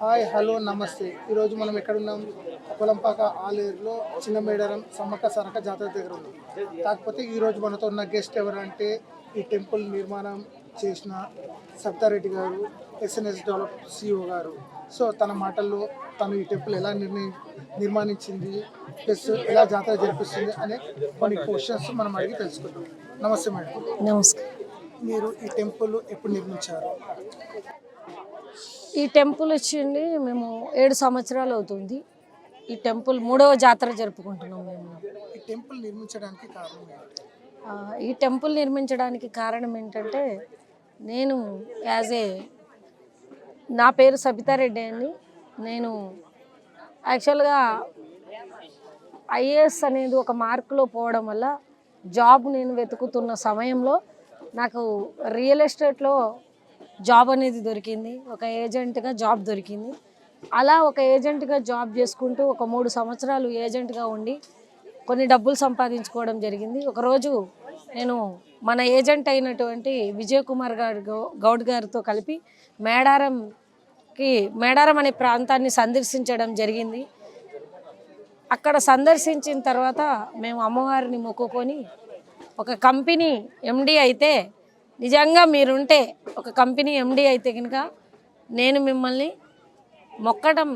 Hi hello నమస్తే. ఈరోజు మనం ఎక్కడున్నాం? కొలంపాక ఆలేరులో చిన్న మేడారం సమ్మక్క సారక్క జాతర దగ్గర ఉన్నాం. కాకపోతే ఈరోజు మనతో ఉన్న గెస్ట్ ఎవరంటే ఈ టెంపుల్ నిర్మాణం చేసిన సబితారెడ్డి గారు, ఎస్ఎన్ఎస్ డెవలప్ సిఇఓ గారు. సో తన మాటల్లో తను ఈ టెంపుల్ ఎలా నిర్మాణించింది ప్లస్ ఎలా జాతర జరిపిస్తుంది అనే కొన్ని క్వశ్చన్స్ మనం అడిగి తెలుసుకుందాం. నమస్తే మేడం. నమస్కారం. మీరు ఈ టెంపుల్ ఎప్పుడు నిర్మించారు? ఈ టెంపుల్ వచ్చింది మేము 7 సంవత్సరాలు అవుతుంది. ఈ టెంపుల్ 3వ జాతర జరుపుకుంటున్నాం మేము. ఈ టెంపుల్ నిర్మించడానికి కారణం ఏంటి? ఈ టెంపుల్ నిర్మించడానికి కారణం ఏంటంటే నేను నా పేరు సబితారెడ్డి అని. నేను యాక్చువల్గా ఐఏఎస్ అనేది ఒక మార్కులో పోవడం వల్ల జాబ్ నేను వెతుకుతున్న సమయంలో నాకు రియల్ ఎస్టేట్లో జాబ్ అనేది దొరికింది. ఒక ఏజెంట్గా జాబ్ దొరికింది. అలా ఒక ఏజెంట్గా జాబ్ చేసుకుంటూ ఒక 3 సంవత్సరాలు ఏజెంట్గా ఉండి కొన్ని డబ్బులు సంపాదించుకోవడం జరిగింది. ఒకరోజు నేను మన ఏజెంట్ అయినటువంటి విజయ్ కుమార్ గౌడ్ గారితో కలిపి మేడారం అనే ప్రాంతాన్ని సందర్శించడం జరిగింది. అక్కడ సందర్శించిన తర్వాత మేము అమ్మవారిని మొక్కుకొని ఒక కంపెనీ ఎండి అయితే నిజంగా మీరుంటే ఒక కంపెనీ ఎండి అయితే కనుక నేను మిమ్మల్ని మొక్కడం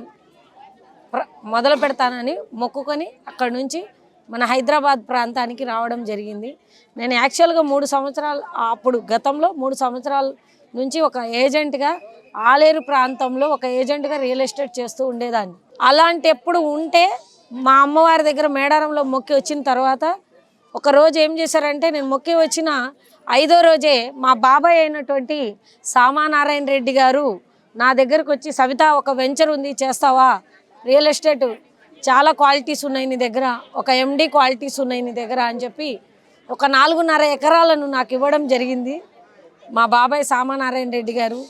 మొదలు పెడతానని మొక్కుకొని అక్కడి నుంచి మన హైదరాబాద్ ప్రాంతానికి రావడం జరిగింది. నేను యాక్చువల్గా 3 సంవత్సరాలు గతంలో 3 సంవత్సరాల నుంచి ఒక ఏజెంట్గా ఆలేరు ప్రాంతంలో ఒక ఏజెంట్గా రియల్ ఎస్టేట్ చేస్తూ ఉండేదాన్ని. అలాంటి ఎప్పుడు ఉంటే మా అమ్మవారి దగ్గర మేడారంలో మొక్కి వచ్చిన తర్వాత ఒకరోజు ఏం చేశారంటే నేను మొక్కి వచ్చిన 5వ రోజే మా బాబాయ్ అయినటువంటి సామానారాయణ రెడ్డి గారు నా దగ్గరకు వచ్చి, సవిత ఒక వెంచర్ ఉంది చేస్తావా, రియల్ ఎస్టేట్ చాలా క్వాలిటీస్ ఉన్నాయి నీ దగ్గర, ఒక ఎండి క్వాలిటీస్ ఉన్నాయి నీ దగ్గర అని చెప్పి ఒక 4.5 ఎకరాలను నాకు ఇవ్వడం జరిగింది మా బాబాయ్ సామానారాయణ రెడ్డి గారు.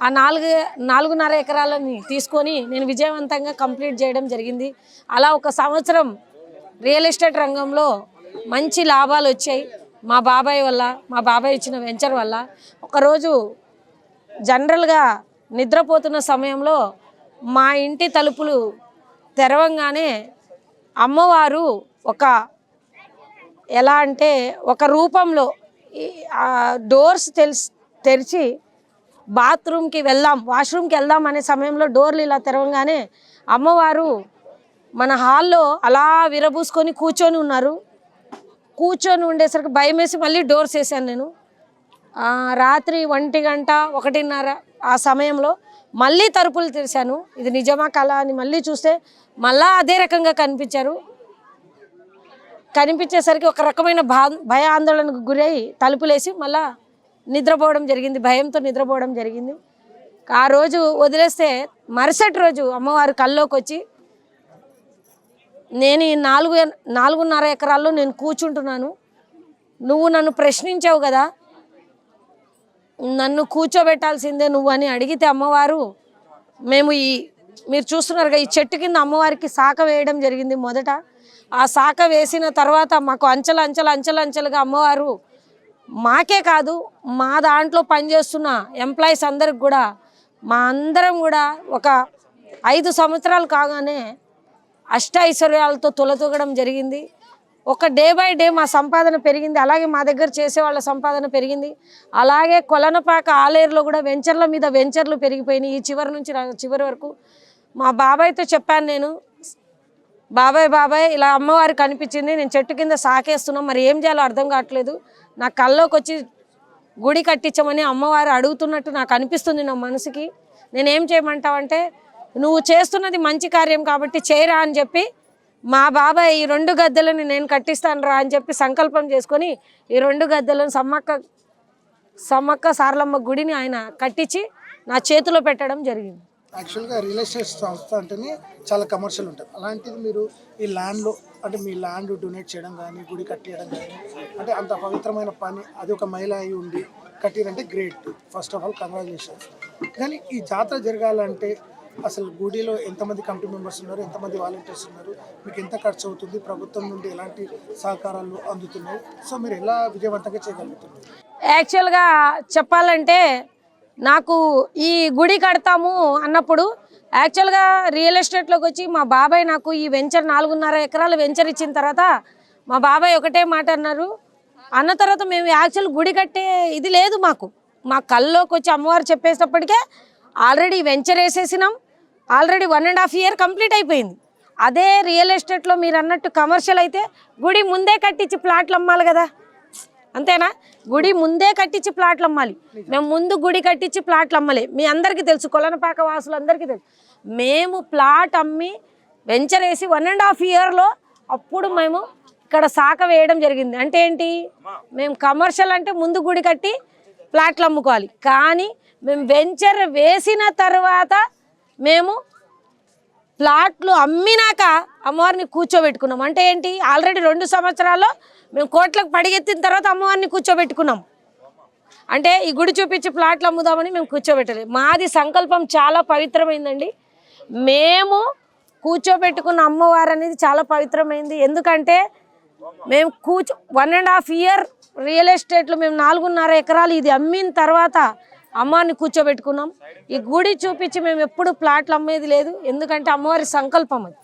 ఆ 4.5 ఎకరాలని తీసుకొని నేను విజయవంతంగా కంప్లీట్ చేయడం జరిగింది. అలా ఒక సంవత్సరం రియల్ ఎస్టేట్ రంగంలో మంచి లాభాలు వచ్చాయి మా బాబాయ్ వల్ల, మా బాబాయ్ ఇచ్చిన వెంచర్ వల్ల. ఒకరోజు జనరల్గా నిద్రపోతున్న సమయంలో మా ఇంటి తలుపులు తెరవంగానే అమ్మవారు ఎలా అంటే ఒక రూపంలో డోర్స్ తెరిచి బాత్రూమ్కి వాష్రూమ్కి వెళ్దాం అనే సమయంలో డోర్లు ఇలా తెరవంగానే అమ్మవారు మన హాల్లో అలా విరబూసుకొని కూర్చొని ఉన్నారు. కూర్చొని ఉండేసరికి భయం వేసి మళ్ళీ డోర్స్ వేసాను నేను. రాత్రి 1 గంట 1:30 ఆ సమయంలో మళ్ళీ తలుపులు తెరిచాను. ఇది నిజమా కళ అని మళ్ళీ చూస్తే మళ్ళా అదే రకంగా కనిపించేసరికి ఒక రకమైన భయాందోళనకు గురై తలుపులేసి మళ్ళా నిద్రపోవడం జరిగింది. భయంతో నిద్రపోవడం జరిగింది. ఆ రోజు వదిలేస్తే మరుసటి రోజు అమ్మవారు కల్లోకి వచ్చి, నేను ఈ 4.5 ఎకరాల్లో నేను కూర్చుంటున్నాను, నువ్వు నన్ను ప్రశ్నించావు కదా, నన్ను కూర్చోబెట్టాల్సిందే నువ్వు అని అడిగితే అమ్మవారు మీరు చూస్తున్నారుగా ఈ చెట్టు కింద అమ్మవారికి శాఖ వేయడం జరిగింది. మొదట ఆ శాఖ వేసిన తర్వాత మాకు అంచెలంచెలుగా అమ్మవారు మాకే కాదు మా దాంట్లో పనిచేస్తున్న ఎంప్లాయీస్ అందరికి కూడా, మా అందరం కూడా ఒక 5 సంవత్సరాలు కాగానే ఐశ్వర్యాలతో తొలతూగడం జరిగింది. ఒక డే బై డే మా సంపాదన పెరిగింది. అలాగే మా దగ్గర చేసేవాళ్ళ సంపాదన పెరిగింది. అలాగే కొలనపాక ఆలేరులో కూడా వెంచర్లు పెరిగిపోయినాయి. ఈ చివరి నుంచి చివరి వరకు మా బాబాయ్తో చెప్పాను నేను, బాబాయ్ ఇలా అమ్మవారు కనిపించింది, నేను చెట్టు కింద సాకేస్తున్నాం, మరి ఏం చేయాలో అర్థం కావట్లేదు, నా కల్లోకి వచ్చి గుడి కట్టించమని అమ్మవారు అడుగుతున్నట్టు నాకు అనిపిస్తుంది నా మనసుకి, నేనేం చేయమంటావంటే నువ్వు చేస్తున్నది మంచి కార్యం కాబట్టి చేయరా అని చెప్పి మా బాబాయ్ ఈ 2 గద్దెలను నేను కట్టిస్తాను రా అని చెప్పి సంకల్పం చేసుకొని ఈ 2 గద్దెలను సమ్మక్క సారలమ్మ గుడిని ఆయన కట్టించి నా చేతిలో పెట్టడం జరిగింది. యాక్చువల్గా రియల్ ఎస్టేట్ సంస్థ అంటేనే చాలా కమర్షియల్ ఉంటుంది. అలాంటిది మీరు ఈ ల్యాండ్లో అంటే మీ ల్యాండ్ డొనేట్ చేయడం కానీ గుడి కట్టేయడం కానీ అంటే అంత పవిత్రమైన పని, అది ఒక మహిళ అయి ఉండి కట్టిరంటే great. First of all congratulations. కానీ ఈ జాతర జరగాలంటే అసలు గుడిలో ఎంతమంది కమిటీ మెంబర్స్ ఉన్నారు, ఎంతమంది వాలంటీర్స్ ఉన్నారు, మీకు ఎంత ఖర్చు అవుతుంది, ప్రభుత్వం నుండి ఎలాంటి సహకారాలు అందుతున్నాయి, సో మీరు ఎలా విజయవంతంగా చేయగలుగుతున్నారు? యాక్చువల్గా చెప్పాలంటే నాకు ఈ గుడి కడతాము అన్నప్పుడు యాక్చువల్గా రియల్ ఎస్టేట్లోకి వచ్చి మా బాబాయ్ నాకు ఈ వెంచర్ 4.5 ఎకరాల వెంచర్ ఇచ్చిన తర్వాత మా బాబాయ్ ఒకటే మాట అన్నారు, అన్న తర్వాత మేము యాక్చువల్ గుడి కట్టే ఇది లేదు మాకు. మా కల్లోకి వచ్చి అమ్మవారు చెప్పేటప్పటికే ఆల్రెడీ వెంచర్ వేసేసినాం, ఆల్రెడీ 1.5 ఇయర్ కంప్లీట్ అయిపోయింది. అదే రియల్ ఎస్టేట్లో మీరు అన్నట్టు కమర్షియల్ అయితే గుడి ముందే కట్టించి ప్లాట్లు అమ్మాలి కదా, అంతేనా? గుడి ముందే కట్టించి ప్లాట్లు అమ్మాలి. మేము ముందు గుడి కట్టించి ప్లాట్లు అమ్మలే. మీ అందరికీ తెలుసు, కొలనపాక వాసులు అందరికీ తెలుసు. మేము ప్లాట్ అమ్మి వెంచర్ వేసి 1.5 ఇయర్లో అప్పుడు మేము ఇక్కడ శాఖ వేయడం జరిగింది. అంటే ఏంటి, మేము కమర్షియల్ అంటే ముందు గుడి కట్టి ప్లాట్లు అమ్ముకోవాలి, కానీ మేము వెంచర్ వేసిన తర్వాత మేము ప్లాట్లు అమ్మినాక అమ్మవారిని కూర్చోబెట్టుకున్నాం. అంటే ఏంటి, ఆల్రెడీ 2 సంవత్సరాల్లో మేము కోట్లకు పడిగెత్తిన తర్వాత అమ్మవారిని కూర్చోబెట్టుకున్నాం. అంటే ఈ గుడి చూపించి ప్లాట్లు అమ్ముదామని మేము కూర్చోబెట్టలేదు. మాది సంకల్పం చాలా పవిత్రమైందండి. మేము కూర్చోబెట్టుకున్న అమ్మవారు అనేది చాలా పవిత్రమైంది. ఎందుకంటే మేము 1.5 ఇయర్ రియల్ ఎస్టేట్లో మేము 4.5 ఎకరాలు ఇది అమ్మిన తర్వాత అమ్మవారిని కూర్చోబెట్టుకున్నాం. ఈ గుడి చూపించి మేము ఎప్పుడు ప్లాట్లు అమ్మేది లేదు, ఎందుకంటే అమ్మవారి సంకల్పం అది.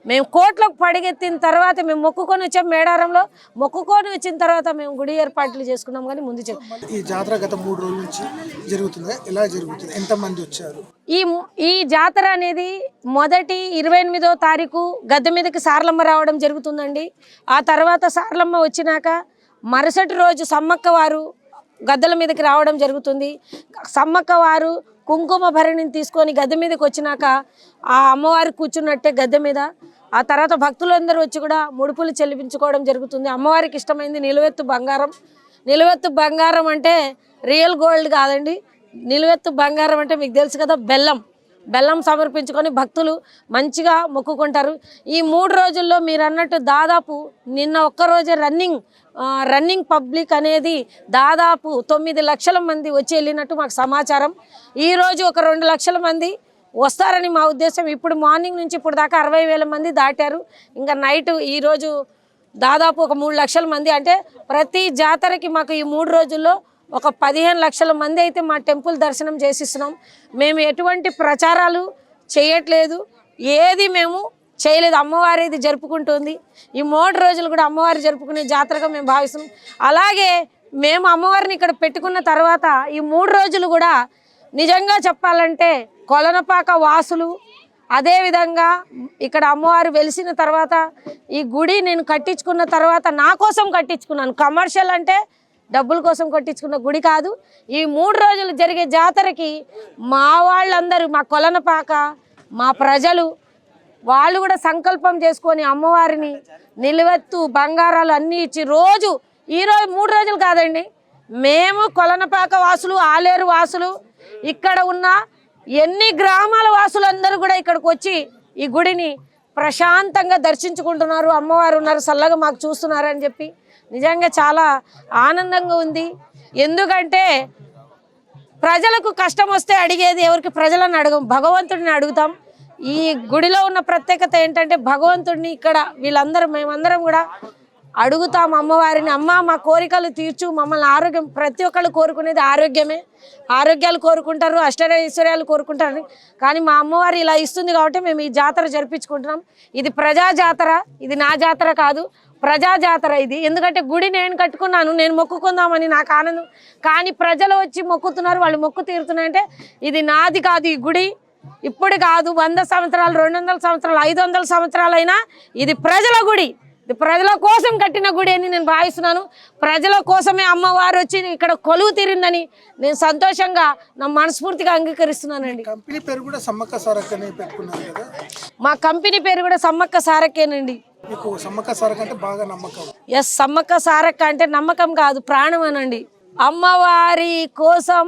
మేము కోట్లకు పడిగెత్తిన తర్వాత మేము మొక్కుకొని వచ్చాం, మేడారంలో మొక్కుకొని వచ్చిన తర్వాత మేము గుడి ఏర్పాట్లు చేసుకున్నాం. కానీ ముందు ఈ జాతర గత 3 రోజుల నుంచి జరుగుతుంది, ఎలా జరుగుతుంది, ఎంతమంది వచ్చారు? ఈ జాతర అనేది మొదటి 28వ తారీఖు గద్దె మీదకి సారలమ్మ రావడం జరుగుతుందండి. ఆ తర్వాత సారలమ్మ వచ్చినాక మరుసటి రోజు సమ్మక్క వారు గద్దెల మీదకి రావడం జరుగుతుంది. సమ్మక్క వారు కుంకుమ భరణిని తీసుకొని గద్దె మీదకి వచ్చినాక ఆ అమ్మవారు కూర్చున్నట్టే గద్దె మీద. ఆ తర్వాత భక్తులందరూ వచ్చి కూడా ముడుపులు చెల్లించుకోవడం జరుగుతుంది. అమ్మవారికి ఇష్టమైంది నిలువెత్తు బంగారం. నిలువెత్తు బంగారం అంటే రియల్ గోల్డ్ కాదండి, నిలువెత్తు బంగారం అంటే మీకు తెలుసు కదా, బెల్లం సమర్పించుకొని భక్తులు మంచిగా మొక్కుకుంటారు. ఈ 3 రోజుల్లో మీరు అన్నట్టు దాదాపు నిన్న ఒక్కరోజే రన్నింగ్ పబ్లిక్ అనేది దాదాపు 9 లక్షల మంది వచ్చి వెళ్ళినట్టు మాకు సమాచారం. ఈరోజు ఒక 2 లక్షల మంది వస్తారని మా ఉద్దేశం. ఇప్పుడు మార్నింగ్ నుంచి ఇప్పుడు దాకా 60,000 మంది దాటారు. ఇంకా నైట్ ఈరోజు దాదాపు ఒక 3 లక్షల మంది. అంటే ప్రతి జాతరకి మాకు ఈ 3 రోజుల్లో ఒక 15 లక్షల మంది అయితే మా టెంపుల్ దర్శనం చేసిస్తున్నాం. మేము ఎటువంటి ప్రచారాలు చేయట్లేదు, ఏది మేము చేయలేదు. అమ్మవారి ఇది జరుపుకుంటుంది. ఈ 3 రోజులు కూడా అమ్మవారి జరుపుకునే జాతరగా మేము భావిస్తున్నాం. అలాగే మేము అమ్మవారిని ఇక్కడ పెట్టుకున్న తర్వాత ఈ 3 రోజులు కూడా నిజంగా చెప్పాలంటే కొలనపాక వాసులు, అదేవిధంగా ఇక్కడ అమ్మవారు వెలిసిన తర్వాత ఈ గుడి నేను కట్టించుకున్న తర్వాత నా కోసం కట్టించుకున్నాను. కమర్షియల్ అంటే డబ్బుల కోసం కట్టించుకున్న గుడి కాదు. ఈ 3 రోజులు జరిగే జాతరకి మా వాళ్ళందరూ, మా కొలనపాక మా ప్రజలు వాళ్ళు కూడా సంకల్పం చేసుకొని అమ్మవారిని నిలువెత్తు బంగారాలు అన్నీ ఇచ్చి ఈరోజు 3 రోజులు కాదండి, మేము కొలనపాక వాసులు, ఆలేరు వాసులు, ఇక్కడ ఉన్న ఎన్ని గ్రామాల వాసులందరూ కూడా ఇక్కడికి వచ్చి ఈ గుడిని ప్రశాంతంగా దర్శించుకుంటున్నారు. అమ్మవారు ఉన్నారు, చల్లగా మాకు చూస్తున్నారు అని చెప్పి నిజంగా చాలా ఆనందంగా ఉంది. ఎందుకంటే ప్రజలకు కష్టం వస్తే అడిగేది ఎవరికి, ప్రజలను అడగం, భగవంతుడిని అడుగుతాం. ఈ గుడిలో ఉన్న ప్రత్యేకత ఏంటంటే భగవంతుడిని ఇక్కడ మేమందరం కూడా అడుగుతాం అమ్మవారిని, అమ్మ మా కోరికలు తీర్చు, మమ్మల్ని ఆరోగ్యం, ప్రతి ఒక్కళ్ళు కోరుకునేది ఆరోగ్యమే. ఆరోగ్యాలు కోరుకుంటారు, అష్టైశ్వర్యాలు కోరుకుంటారు. కానీ మా అమ్మవారు ఇలా ఇస్తుంది కాబట్టి మేము ఈ జాతర జరిపించుకుంటున్నాం. ఇది ప్రజా జాతర, ఇది నా జాతర కాదు, ప్రజా జాతర ఇది. ఎందుకంటే గుడి నేను కట్టుకున్నాను, నేను మొక్కుకుందామని నాకు ఆనందం. కానీ ప్రజలు వచ్చి మొక్కుతున్నారు, వాళ్ళు మొక్కు తీరుతున్నాయంటే ఇది నాది కాదు. ఈ గుడి ఇప్పుడు కాదు, 100 సంవత్సరాలు, 200 సంవత్సరాలు, 500 సంవత్సరాలైనా ఇది ప్రజల గుడి, ఇది ప్రజల కోసం కట్టిన గుడి అని నేను భావిస్తున్నాను. ప్రజల కోసమే అమ్మవారు వచ్చి ఇక్కడ కొలువు తీరిందని నేను సంతోషంగా నా మనస్ఫూర్తిగా అంగీకరిస్తున్నానండి. కంపెనీ పేరు కూడా సమ్మక్క సారక్కనే పెట్టుకున్నారు కదా? మా కంపెనీ పేరు కూడా సమ్మక్క సారక్కేనండి. మీకు సమ్మక్క సారక్క అంటే బాగా నమ్మకం? ఎస్, సమ్మక్క సారక్క అంటే నమ్మకం కాదు, ప్రాణం అనండి. అమ్మవారి కోసం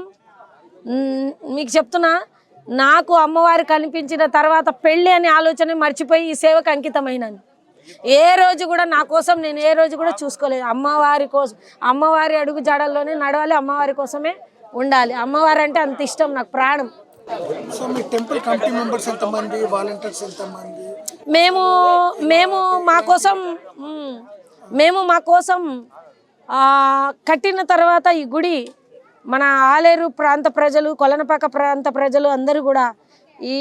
మీకు చెప్తున్నా, నాకు అమ్మవారు కనిపించిన తర్వాత పెళ్ళి అనే ఆలోచన మర్చిపోయి ఈ సేవకు అంకితమైనాను. ఏ రోజు కూడా నా కోసం నేను ఏ రోజు కూడా చూసుకోలేదు. అమ్మవారి కోసం, అమ్మవారి అడుగు జాడల్లోనే నడవాలి, అమ్మవారి కోసమే ఉండాలి. అమ్మవారు అంటే అంత ఇష్టం, నాకు ప్రాణం. సో మీ టెంపుల్ కమిటీ మెంబర్స్ ఎంతమంది, వాలంటీర్స్ ఎంతమంది? మేము మా కోసం కట్టిన తర్వాత ఈ గుడి మన ఆలేరు ప్రాంత ప్రజలు, కొలనపాక ప్రాంత ప్రజలు అందరూ కూడా ఈ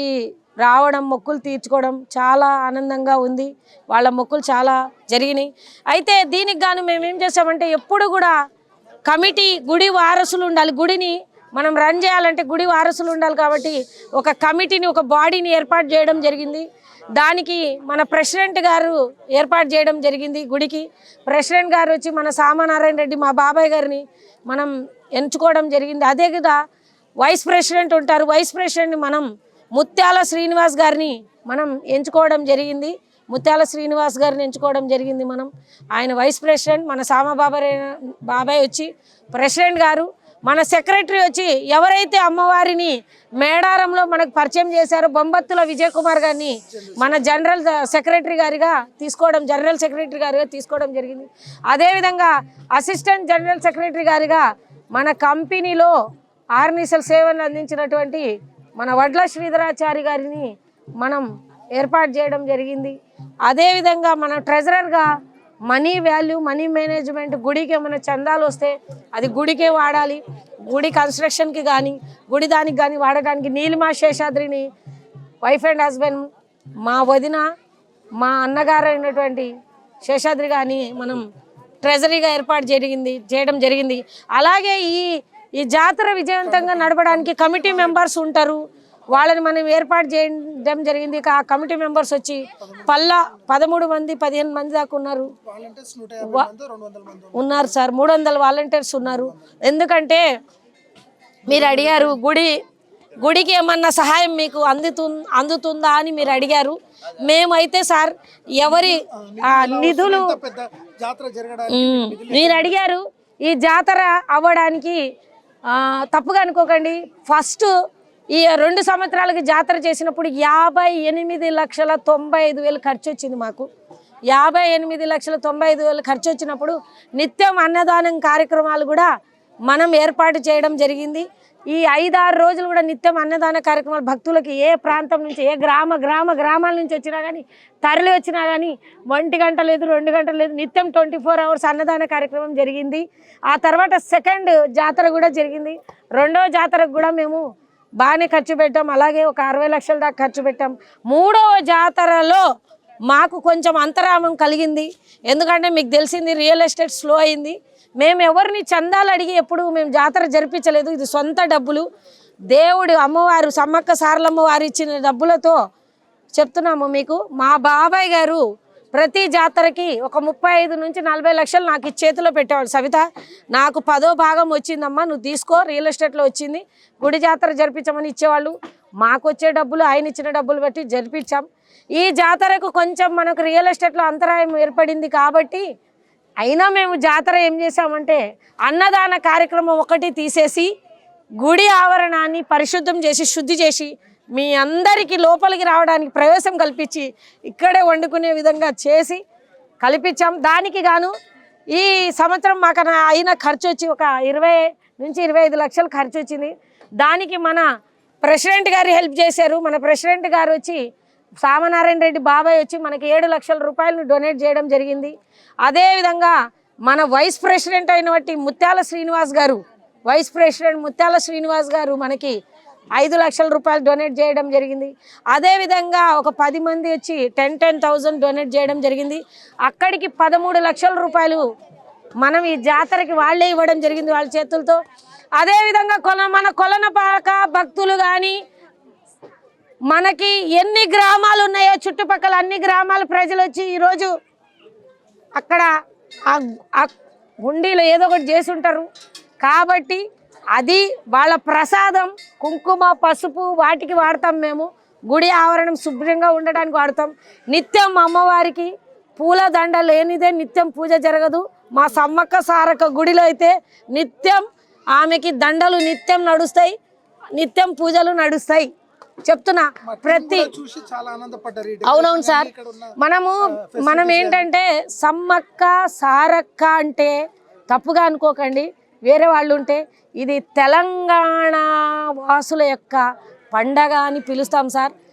రావడం, మొక్కులు తీర్చుకోవడం చాలా ఆనందంగా ఉంది. వాళ్ళ మొక్కులు చాలా జరిగినాయి. అయితే దీనికి గాను మేము ఏం చేసామంటే ఎప్పుడు కూడా కమిటీ, గుడి వారసులు ఉండాలి. గుడిని మనం రన్ చేయాలంటే గుడి వారసులు ఉండాలి. కాబట్టి ఒక కమిటీని, ఒక బాడీని ఏర్పాటు చేయడం జరిగింది. దానికి మన ప్రెసిడెంట్ గారు ఏర్పాటు చేయడం జరిగింది. గుడికి ప్రెసిడెంట్ గారు వచ్చి మన సామానారాయణ రెడ్డి, మా బాబాయ్ గారిని మనం ఎంచుకోవడం జరిగింది. అదే కదా వైస్ ప్రెసిడెంట్ ఉంటారు. వైస్ ప్రెసిడెంట్ని మనం ముత్యాల శ్రీనివాస్ గారిని మనం ఎంచుకోవడం జరిగింది. ముత్యాల శ్రీనివాస్ గారిని ఎంచుకోవడం జరిగింది. మనం ఆయన వైస్ ప్రెసిడెంట్, మన బాబాయ్ వచ్చి ప్రెసిడెంట్ గారు, మన సెక్రటరీ వచ్చి ఎవరైతే అమ్మవారిని మేడారంలో మనకు పరిచయం చేశారో బొంబత్తుల విజయ్ కుమార్ గారిని మన జనరల్ సెక్రటరీ గారిగా తీసుకోవడం జరిగింది. అదేవిధంగా అసిస్టెంట్ జనరల్ సెక్రటరీ గారిగా మన కంపెనీలో ఆర్నిసల్ సేవలు అందించినటువంటి మన వడ్ల శ్రీధరాచారి గారిని మనం ఏర్పాటు చేయడం జరిగింది. అదేవిధంగా మన ట్రెజరర్గా మనీ వాల్యూ, మనీ మేనేజ్మెంట్, గుడికి ఏమైనా చందాలు వస్తే అది గుడికే వాడాలి. గుడి కన్స్ట్రక్షన్కి కానీ గుడి దానికి కానీ వాడడానికి Neelima Seshadrini wife and husband, మా వదిన, మా అన్నగారు అయినటువంటి శేషాద్రి గారిని మనం ట్రెజరీగా ఏర్పాటు చేయడం జరిగింది. అలాగే ఈ జాతర విజయవంతంగా నడపడానికి కమిటీ మెంబర్స్ ఉంటారు. వాళ్ళని మనం ఏర్పాటు చేయడం జరిగింది. ఆ కమిటీ మెంబర్స్ వచ్చి 13 మంది 15 మంది దాకా ఉన్నారు సార్. 300 వాలంటీర్స్ ఉన్నారు. ఎందుకంటే మీరు అడిగారు గుడికి ఏమన్నా సహాయం మీకు అందుతుందా అని మీరు అడిగారు. మేమైతే సార్ ఎవరి నిధులు మీరు అడిగారు. ఈ జాతర అవ్వడానికి తప్పుగా అనుకోకండి. ఫస్ట్ ఈ 2 సంవత్సరాలకి జాతర చేసినప్పుడు 58,95,000 ఖర్చు వచ్చింది. మాకు 58,95,000 ఖర్చు వచ్చినప్పుడు నిత్యం అన్నదానం కార్యక్రమాలు కూడా మనం ఏర్పాటు చేయడం జరిగింది. ఈ 5-6 రోజులు కూడా నిత్యం అన్నదాన కార్యక్రమాలు భక్తులకి ఏ ప్రాంతం నుంచి, ఏ గ్రామాల నుంచి వచ్చినా కానీ, తరలి వచ్చినా కానీ 1 గంట లేదు, 2 గంటలు లేదు, నిత్యం 24 hours అన్నదాన కార్యక్రమం జరిగింది. ఆ తర్వాత సెకండ్ జాతర కూడా జరిగింది. 2వ జాతరకు కూడా మేము బాగానే ఖర్చు పెట్టాం. అలాగే ఒక 60 లక్షల దాకా ఖర్చు పెట్టాం. 3వ జాతరలో మాకు కొంచెం అంతరామం కలిగింది. ఎందుకంటే మీకు తెలిసింది రియల్ ఎస్టేట్ స్లో అయింది. మేము ఎవరిని చందాలు అడిగి ఎప్పుడు మేము జాతర జరిపించలేదు. ఇది సొంత డబ్బులు, దేవుడు అమ్మవారు సమ్మక్క సారలమ్మ వారు ఇచ్చిన డబ్బులతో చెప్తున్నాము మీకు. మా బాబాయ్ గారు ప్రతి జాతరకి ఒక 35 నుంచి 40 లక్షలు నాకు చేతిలో పెట్టేవాడు. సవిత, నాకు 10వ భాగం వచ్చిందమ్మా, నువ్వు తీసుకో, రియల్ ఎస్టేట్లో వచ్చింది, గుడి జాతర జరిపించమని ఇచ్చేవాళ్ళు. మాకు వచ్చే డబ్బులు ఆయన ఇచ్చిన డబ్బులు బట్టి జరిపించాం. ఈ జాతరకు కొంచెం మనకు రియల్ ఎస్టేట్లో అంతరాయం ఏర్పడింది కాబట్టి అయినా మేము జాతర ఏం చేసామంటే అన్నదాన కార్యక్రమం ఒకటి తీసేసి గుడి ఆవరణాన్ని పరిశుద్ధం చేసి, శుద్ధి చేసి, మీ అందరికీ లోపలికి రావడానికి ప్రవేశం కల్పించి ఇక్కడే వండుకునే విధంగా చేసి కల్పించాం. దానికి గాను ఈ సంవత్సరం మాకు అయిన ఖర్చు వచ్చి ఒక 20 నుంచి 25 లక్షలు ఖర్చు వచ్చింది. దానికి మన ప్రెసిడెంట్ గారు హెల్ప్ చేశారు. మన ప్రెసిడెంట్ గారు వచ్చి సామనారాయణ రెడ్డి బాబాయ్ వచ్చి మనకి 7 లక్షల రూపాయలను డొనేట్ చేయడం జరిగింది. అదేవిధంగా మన వైస్ ప్రెసిడెంట్ అయినటువంటి ముత్యాల శ్రీనివాస్ గారు మనకి 5 లక్షల రూపాయలు డొనేట్ చేయడం జరిగింది. అదేవిధంగా ఒక 10 మంది వచ్చి 10,000 డొనేట్ చేయడం జరిగింది. అక్కడికి 13 లక్షల రూపాయలు మనం ఈ జాతరకి వాళ్ళే ఇవ్వడం జరిగింది వాళ్ళ చేతులతో. అదేవిధంగా మన కొలనపాక భక్తులు కానీ మనకి ఎన్ని గ్రామాలు ఉన్నాయో చుట్టుపక్కల అన్ని గ్రామాల ప్రజలు వచ్చి ఈరోజు అక్కడ ఆ హుండీలో ఏదో ఒకటి చేసి ఉంటారు. కాబట్టి అది వాళ్ళ ప్రసాదం, కుంకుమ, పసుపు వాటికి వాడతాం. మేము గుడి ఆవరణం శుభ్రంగా ఉండడానికి వాడతాం. నిత్యం అమ్మవారికి పూల దండ లేనిదే నిత్యం పూజ జరగదు. మా సమ్మక్క సారక్క గుడిలో అయితే నిత్యం ఆమెకి దండలు నిత్యం నడుస్తాయి, నిత్యం పూజలు నడుస్తాయి. చెప్తున్నా ప్రతి అవునవును సార్. మనం ఏంటంటే సమ్మక్క సారక్క అంటే తప్పుగా అనుకోకండి, వేరే వాళ్ళు ఉంటే ఇది తెలంగాణ వాసుల యొక్క పండగ అని పిలుస్తాం సార్.